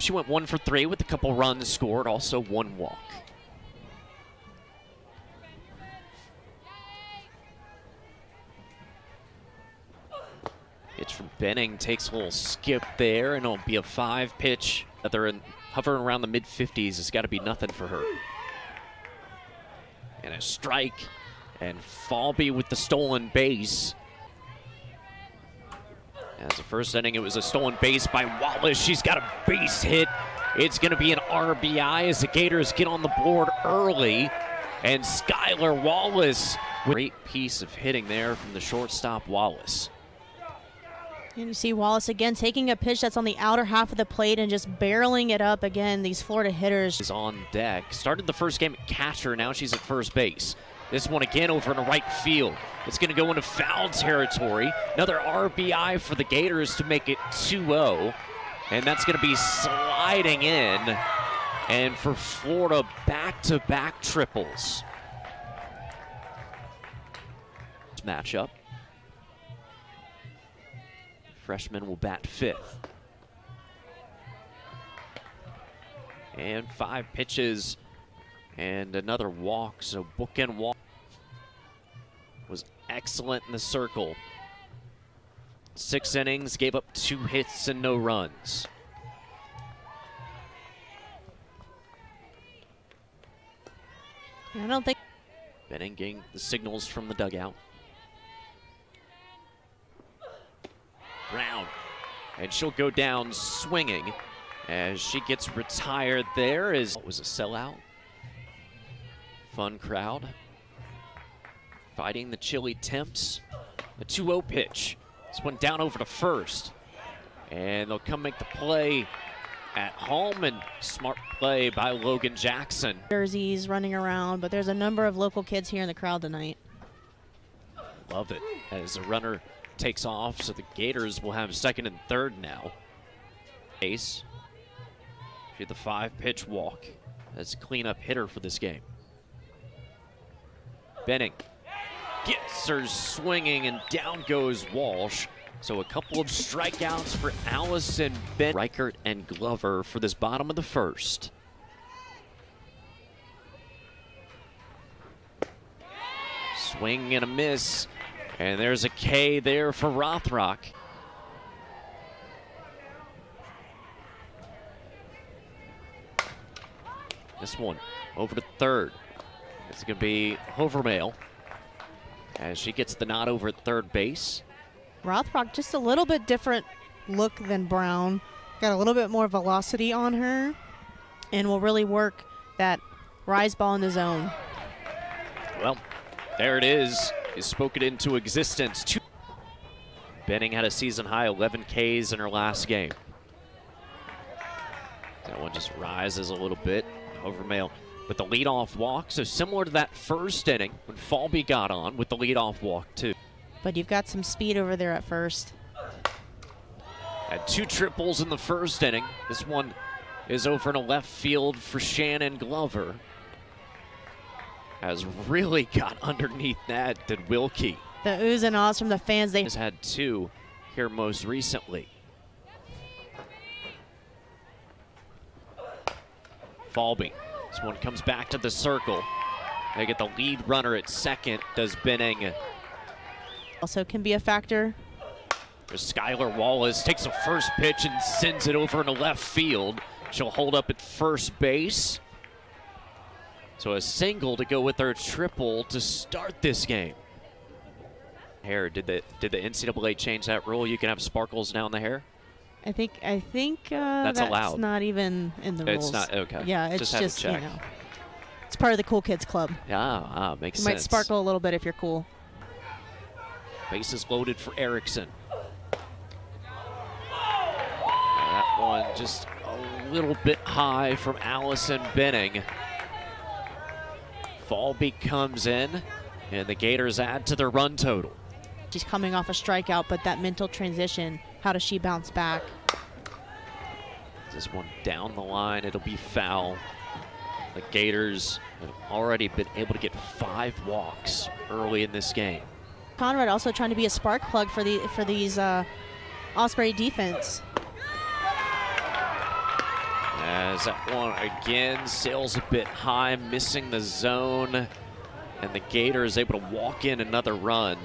She went 1 for 3 with a couple runs scored, also 1 walk. Pitch from Benning takes a little skip there, and it'll be a 5 pitch. They're hovering around the mid-50s. It's got to be nothing for her. And a strike, and Falby with the stolen base. As the first inning, it was a stolen base by Wallace. She's got a base hit. It's going to be an RBI as the Gators get on the board early. And Skylar Wallace, great piece of hitting there from the shortstop Wallace. And you see Wallace again taking a pitch that's on the outer half of the plate and just barreling it up again. These Florida hitters. Is on deck. Started the first game at catcher. Now she's at first base. This one again over in the right field. It's going to go into foul territory. Another RBI for the Gators to make it 2-0. And that's going to be sliding in. And for Florida, back-to-back triples. Matchup. Freshman will bat 5th. And 5 pitches and another walk, so bookend walk. Was excellent in the circle. 6 innings, gave up 2 hits and no runs. I don't think. Benning getting the signals from the dugout. Brown, and she'll go down swinging as she gets retired there. It was a sellout. Fun crowd. Fighting the chilly temps. A 2-0 pitch. This one down over to first. And they'll come make the play at home, and smart play by Logan Jackson. Jerseys running around, but there's a number of local kids here in the crowd tonight. Love it as the runner takes off, so the Gators will have 2nd and 3rd now. Ace. She had the 5-pitch walk as a cleanup hitter for this game. Benning gets her swinging, and down goes Walsh. So a couple of strikeouts for Allison Benning. Reichert and Glover for this bottom of the 1st. Swing and a miss. And there's a K there for Rothrock. This one over to 3rd. It's going to be Hovermail as she gets the nod over at 3rd base. Rothrock just a little bit different look than Brown. Got a little bit more velocity on her and will really work that rise ball in the zone. Well, there it is. You spoke it into existence. Benning had a season high 11 Ks in her last game. That one just rises a little bit. Hovermail with the leadoff walk. So similar to that first inning when Falby got on with the leadoff walk too. But you've got some speed over there at first. Had 2 triples in the first inning. This one is over in a left field for Shannon Glover. Has really got underneath that, did Wilkie. The oohs and ahs from the fans. They has had 2 here most recently. Falby. This one comes back to the circle. They get the lead runner at 2nd, does Benning. Also can be a factor. Skylar Wallace takes the first pitch and sends it over into left field. She'll hold up at first base. So a single to go with her triple to start this game. Hair, did the NCAA change that rule? You can have sparkles now in the hair? I think that's allowed. Not even in the rules. It's not, okay. Yeah, it's just, you know, it's part of the cool kids club. Makes you sense. Might sparkle a little bit if you're cool. Bases loaded for Erickson. That one just a little bit high from Allison Benning. Falby comes in, and the Gators add to their run total. She's coming off a strikeout, but that mental transition, how does she bounce back? This one down the line, it'll be foul. The Gators have already been able to get 5 walks early in this game. Conrad also trying to be a spark plug for these Osprey defense. As that one again sails a bit high, missing the zone, and the Gator is able to walk in another run.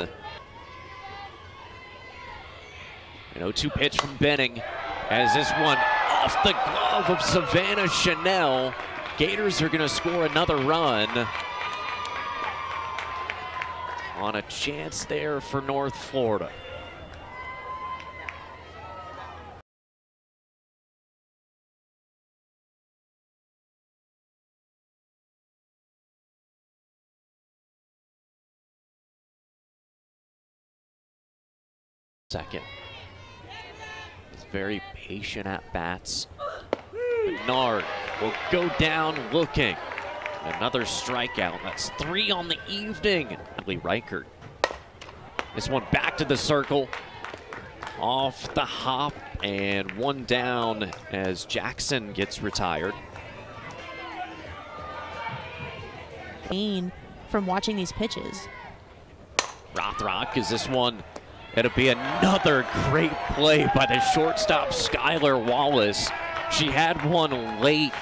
An 0-2 pitch from Benning, as this one off the glove of Savannah Chanel. Gators are going to score another run on a chance there for North Florida. Second. He's very patient at bats. Bernard will go down looking. Another strikeout. That's 3 on the evening. Hadley Reichert. This one back to the circle. Off the hop, and 1 down as Jackson gets retired. From watching these pitches. Rothrock, is this one? It'll be another great play by the shortstop, Skylar Wallace. She had one late.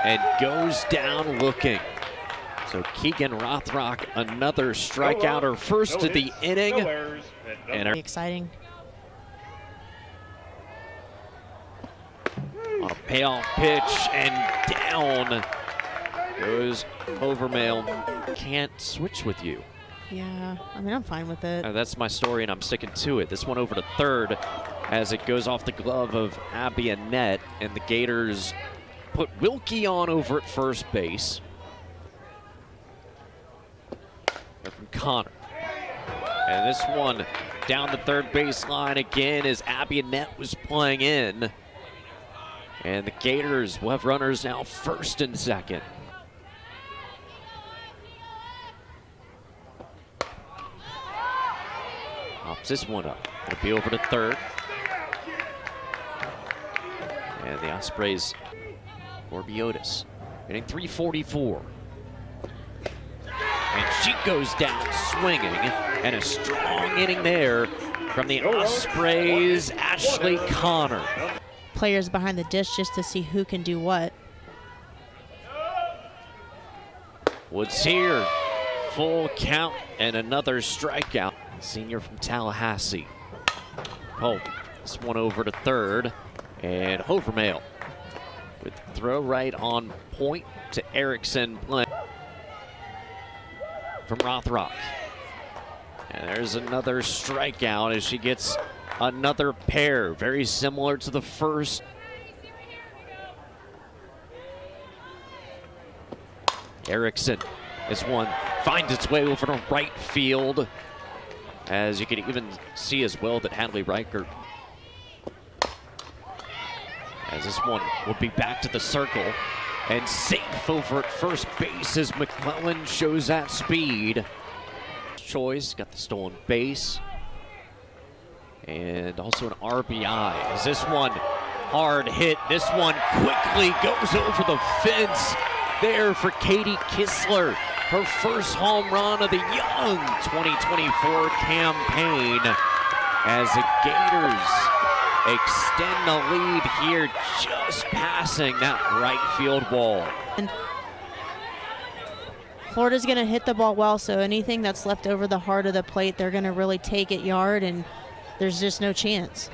And goes down looking. So Keegan Rothrock, another strikeout, her first of the inning. And exciting. On a payoff pitch, and down goes Overmail. Can't switch with you. Yeah, I mean, I'm fine with it. That's my story, and I'm sticking to it. This one over to third as it goes off the glove of Abby Annette, and the Gators put Wilkie on over at first base. They're from Connor. And this one down the third baseline again as Abby Annette was playing in. And the Gators will have runners now first and second. Pops this one up. It'll be over to third. And the Ospreys, Orbiotis, hitting .344. And she goes down swinging, and a strong inning there from the Ospreys, Ashley Connor. Players behind the dish just to see who can do what. Woods here, full count, and another strikeout. Senior from Tallahassee. Oh, this one over to third, and Overmail with throw right on point to Erickson playing from Rothrock. And there's another strikeout as she gets another pair, very similar to the first. Erickson, this one finds its way over to right field. As you can even see as well that Hadley Reichert, as this one will be back to the circle and safe over at first base as McClellan shows that speed. Choice got the stolen base and also an RBI. As this one hard hit, this one quickly goes over the fence there for Katie Kistler. Her first home run of the young 2024 campaign as the Gators extend the lead here, just passing that right field wall. And Florida's going to hit the ball well, so anything that's left over the heart of the plate, they're going to really take it yard, and there's just no chance.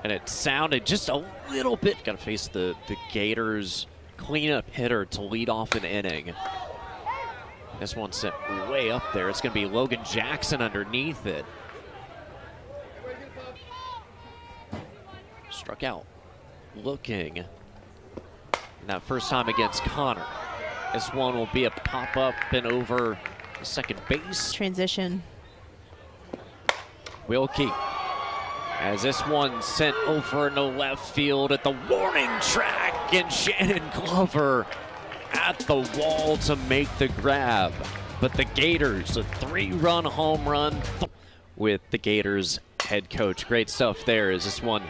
And it sounded just a little bit, got to face the Gators cleanup hitter to lead off an inning. This one sent way up there. It's going to be Logan Jackson underneath it. Struck out looking. And that first time against Connor. This one will be a pop-up and over the second base. Transition. Wilkie. As this one sent over into left field at the warning track, and Shannon Glover at the wall to make the grab. But the Gators, a 3-run home run with the Gators head coach. Great stuff there. Is this one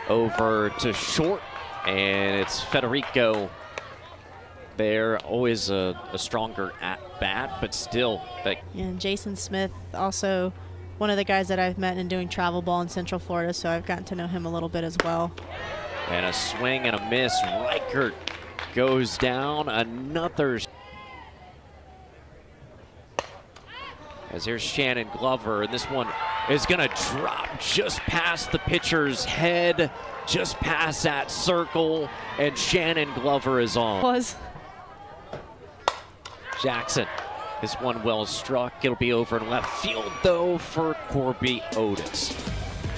over to short, and it's Federico there. Always a stronger at bat, but still. And Jason Smith also one of the guys that I've met in doing travel ball in Central Florida, so I've gotten to know him a little bit as well. And a swing and a miss. Reichert goes down. Another. As here's Shannon Glover, and this one is going to drop just past the pitcher's head, just past that circle, and Shannon Glover is on. Jackson, this one well struck. It'll be over in left field, though, for Corby Otis.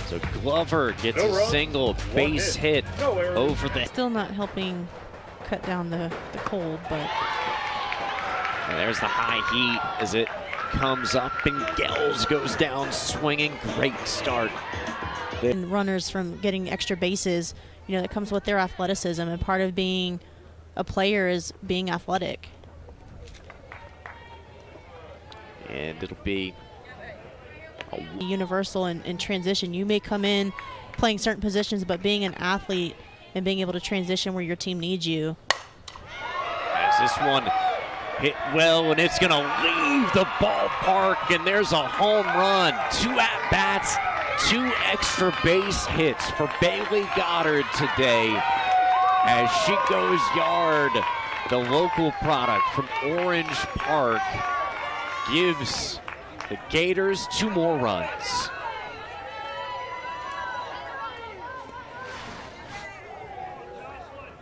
So Glover gets a single base hit over the... Still not helping cut down the cold, but... And there's the high heat as it comes up, and Gels goes down swinging. Great start. And runners from getting extra bases, you know, that comes with their athleticism, and part of being a player is being athletic. And it'll be universal in transition. You may come in playing certain positions, but being an athlete and being able to transition where your team needs you. As this one hit well, and it's going to leave the ballpark, and there's a home run. 2 at-bats, 2 extra base hits for Bailey Goddard today as she goes yard. The local product from Orange Park gives the Gators 2 more runs.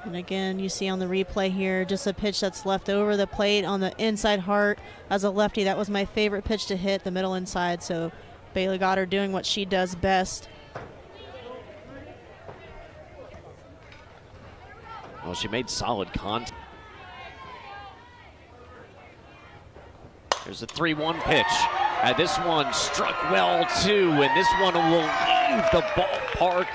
And again, you see on the replay here, just a pitch that's left over the plate on the inside heart. As a lefty, that was my favorite pitch to hit, the middle inside. So Bailey Goddard doing what she does best. Well, she made solid contact. There's a 3-1 pitch. This one struck well, too, and this one will leave the ballpark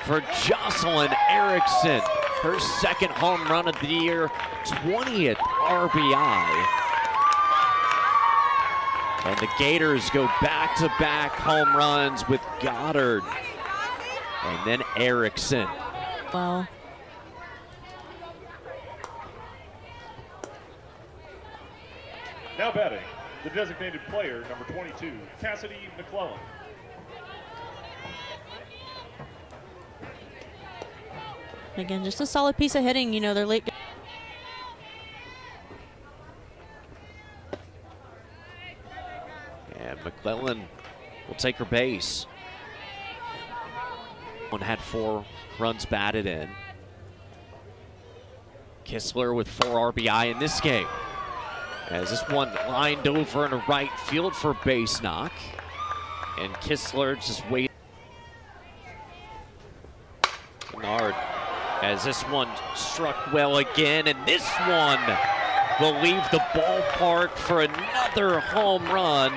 for Jocelyn Erickson. Her 2nd home run of the year, 20th RBI. And the Gators go back-to-back home runs with Goddard and then Erickson. Wow. Now batting, the designated player, number 22, Cassidy McClellan. Again, just a solid piece of hitting. You know, they're late. And McClellan will take her base. One had 4 runs batted in. Kistler with 4 RBI in this game. As this one lined over in a right field for base knock. And Kistler just wait. Bernard, as this one struck well again, and this one will leave the ballpark for another home run.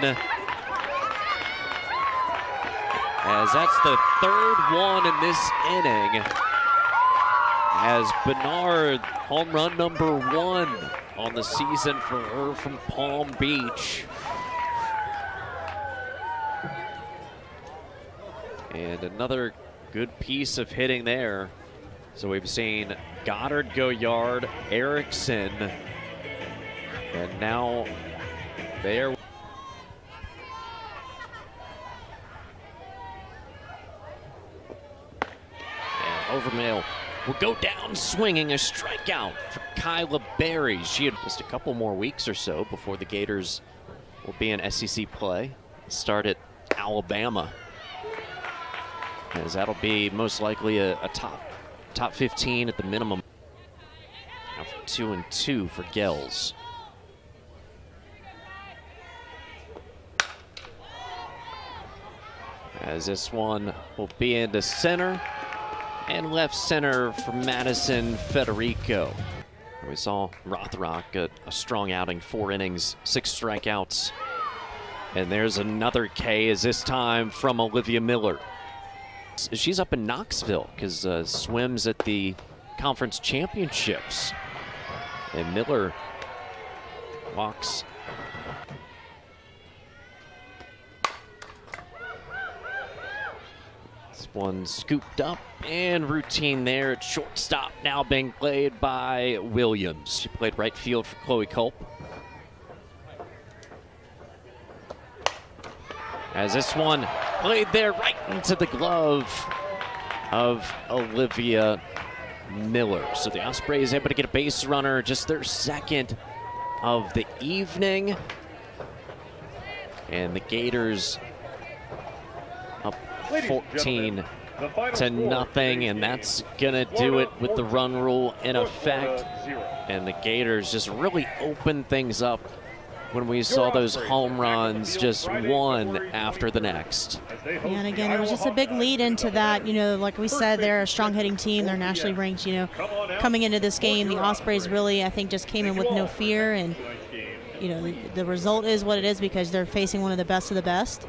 As that's the 3rd one in this inning. As Bernard, home run number 1 on the season for her from Palm Beach. And another good piece of hitting there. So we've seen Goddard go yard, Erickson, and now there. And Overmill will go down swinging, a strikeout for Kyla Berry. She had just a couple more weeks or so before the Gators will be in SEC play. Start at Alabama, as that'll be most likely a top 15 at the minimum. Now 2-2 for Gels. As this one will be into center and left center for Madison Federico. We saw Rothrock, a strong outing, 4 innings, 6 strikeouts. And there's another K, as this time from Olivia Miller. She's up in Knoxville because swims at the conference championships. And Miller walks. This one scooped up and routine there at shortstop, now being played by Williams. She played right field for Chloe Culp. as this one played there right into the glove of Olivia Miller. So the Ospreys able to get a base runner, just their second of the evening. And the Gators up 14 to nothing, and that's gonna do it with the run rule in effect. And the Gators just really opened things up when we saw those home runs, just one after the next. And again, it was just a big lead into that. You know, like we said, they're a strong hitting team. They're nationally ranked. You know, coming into this game, the Ospreys really, I think, just came in with no fear. And, you know, the result is what it is because they're facing one of the best of the best.